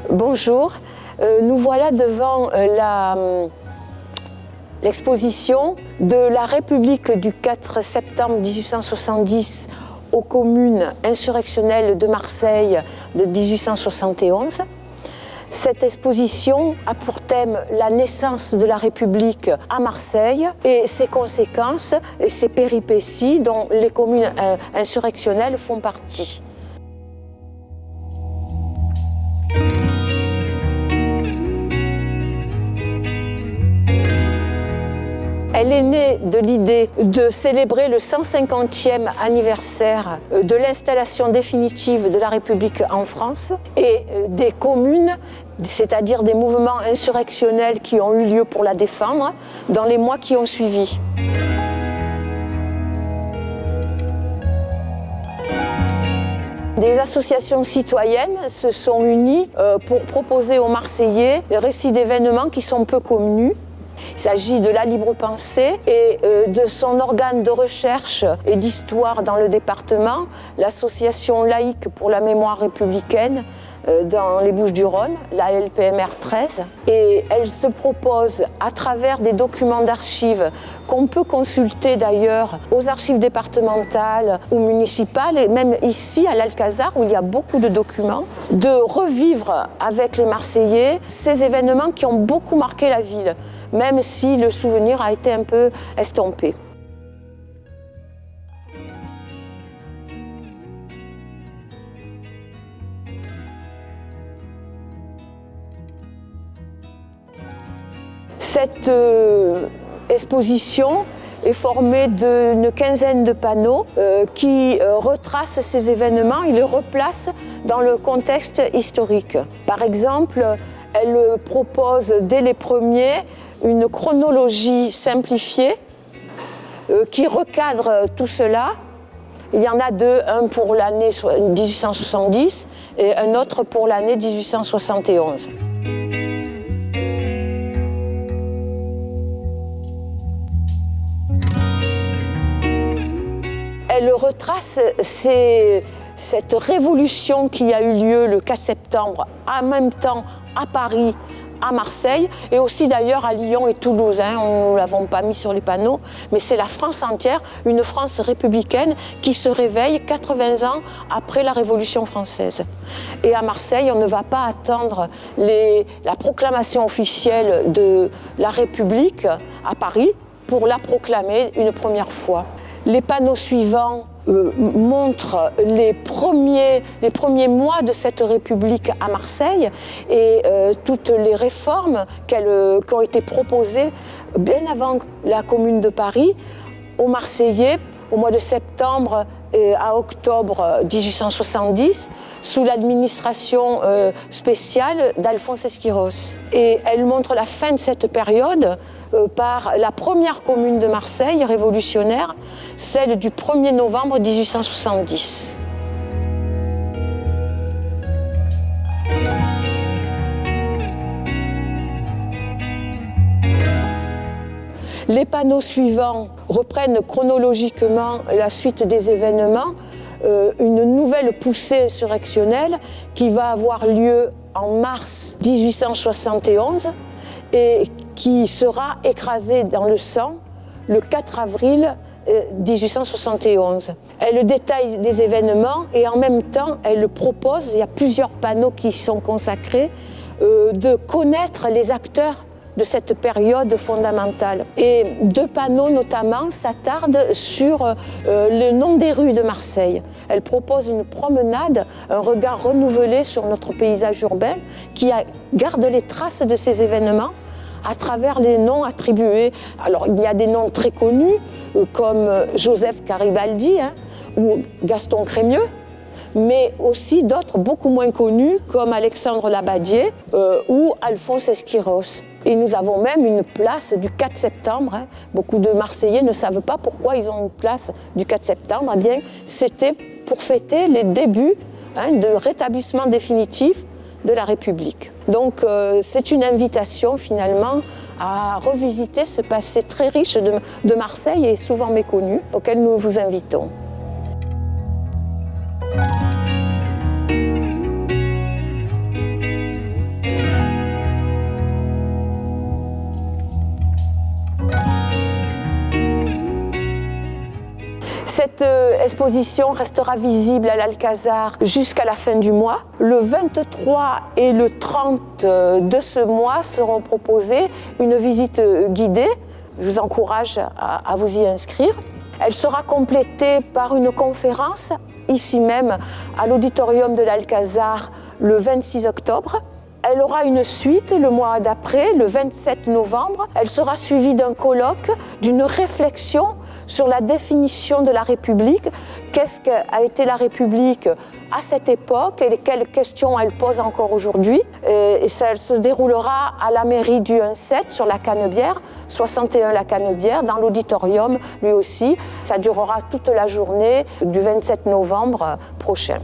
Bonjour, nous voilà devant l'exposition de la République du 4 septembre 1870 aux communes insurrectionnelles de Marseille de 1871. Cette exposition a pour thème la naissance de la République à Marseille et ses conséquences et ses péripéties dont les communes insurrectionnelles font partie. Elle est née de l'idée de célébrer le 150e anniversaire de l'installation définitive de la République en France et des communes, c'est-à-dire des mouvements insurrectionnels qui ont eu lieu pour la défendre dans les mois qui ont suivi. Des associations citoyennes se sont unies pour proposer aux Marseillais des récits d'événements qui sont peu connus. Il s'agit de la libre pensée et de son organe de recherche et d'histoire dans le département, l'association laïque pour la mémoire républicaine dans les Bouches-du-Rhône, la LPMR 13. Et elle se propose à travers des documents d'archives qu'on peut consulter d'ailleurs aux archives départementales ou municipales et même ici à l'Alcazar où il y a beaucoup de documents, de revivre avec les Marseillais ces événements qui ont beaucoup marqué la ville, même si le souvenir a été un peu estompé. Cette exposition est formée d'une quinzaine de panneaux qui retracent ces événements et les replacent dans le contexte historique. Par exemple, elle propose dès les premiers une chronologie simplifiée qui recadre tout cela. Il y en a deux, un pour l'année 1870 et un autre pour l'année 1871. Elle retrace cette révolution qui a eu lieu le 4 septembre, en même temps à Paris, à Marseille et aussi d'ailleurs à Lyon et Toulouse. On ne l'avons pas mis sur les panneaux, mais c'est la France entière, une France républicaine qui se réveille 80 ans après la Révolution française. Et à Marseille, on ne va pas attendre la proclamation officielle de la République à Paris pour la proclamer une première fois. Les panneaux suivants montrent les premiers mois de cette République à Marseille et toutes les réformes qui ont été proposées bien avant la Commune de Paris aux Marseillais au mois de septembre et à octobre 1870 sous l'administration spéciale d'Alphonse Esquiros. Et elle montre la fin de cette période par la première commune de Marseille révolutionnaire, celle du 1er novembre 1870. Les panneaux suivants reprennent chronologiquement la suite des événements, une nouvelle poussée insurrectionnelle qui va avoir lieu en mars 1871 et qui sera écrasée dans le sang le 4 avril 1871. Elle détaille les événements et en même temps elle propose, il y a plusieurs panneaux qui sont consacrés, de connaître les acteurs de cette période fondamentale. Et deux panneaux notamment s'attardent sur le nom des rues de Marseille. Elle propose une promenade, un regard renouvelé sur notre paysage urbain qui garde les traces de ces événements à travers les noms attribués. Alors il y a des noms très connus comme Joseph Garibaldi ou Gaston Crémieux, mais aussi d'autres beaucoup moins connus comme Alexandre Labadier ou Alphonse Esquiros. Et nous avons même une place du 4 septembre. Beaucoup de Marseillais ne savent pas pourquoi ils ont une place du 4 septembre. Eh bien, c'était pour fêter les débuts de rétablissement définitif de la République. Donc c'est une invitation finalement à revisiter ce passé très riche de Marseille et souvent méconnu, auquel nous vous invitons. Cette exposition restera visible à l'Alcazar jusqu'à la fin du mois. Le 23 et le 30 de ce mois seront proposées une visite guidée. Je vous encourage à vous y inscrire. Elle sera complétée par une conférence, ici même, à l'auditorium de l'Alcazar, le 26 octobre. Elle aura une suite le mois d'après, le 27 novembre. Elle sera suivie d'un colloque, d'une réflexion sur la définition de la République. Qu'est-ce qu'a été la République à cette époque et quelles questions elle pose encore aujourd'hui. Et ça elle se déroulera à la mairie du 1-7 sur la Canebière, 61 la Canebière, dans l'auditorium lui aussi. Ça durera toute la journée du 27 novembre prochain.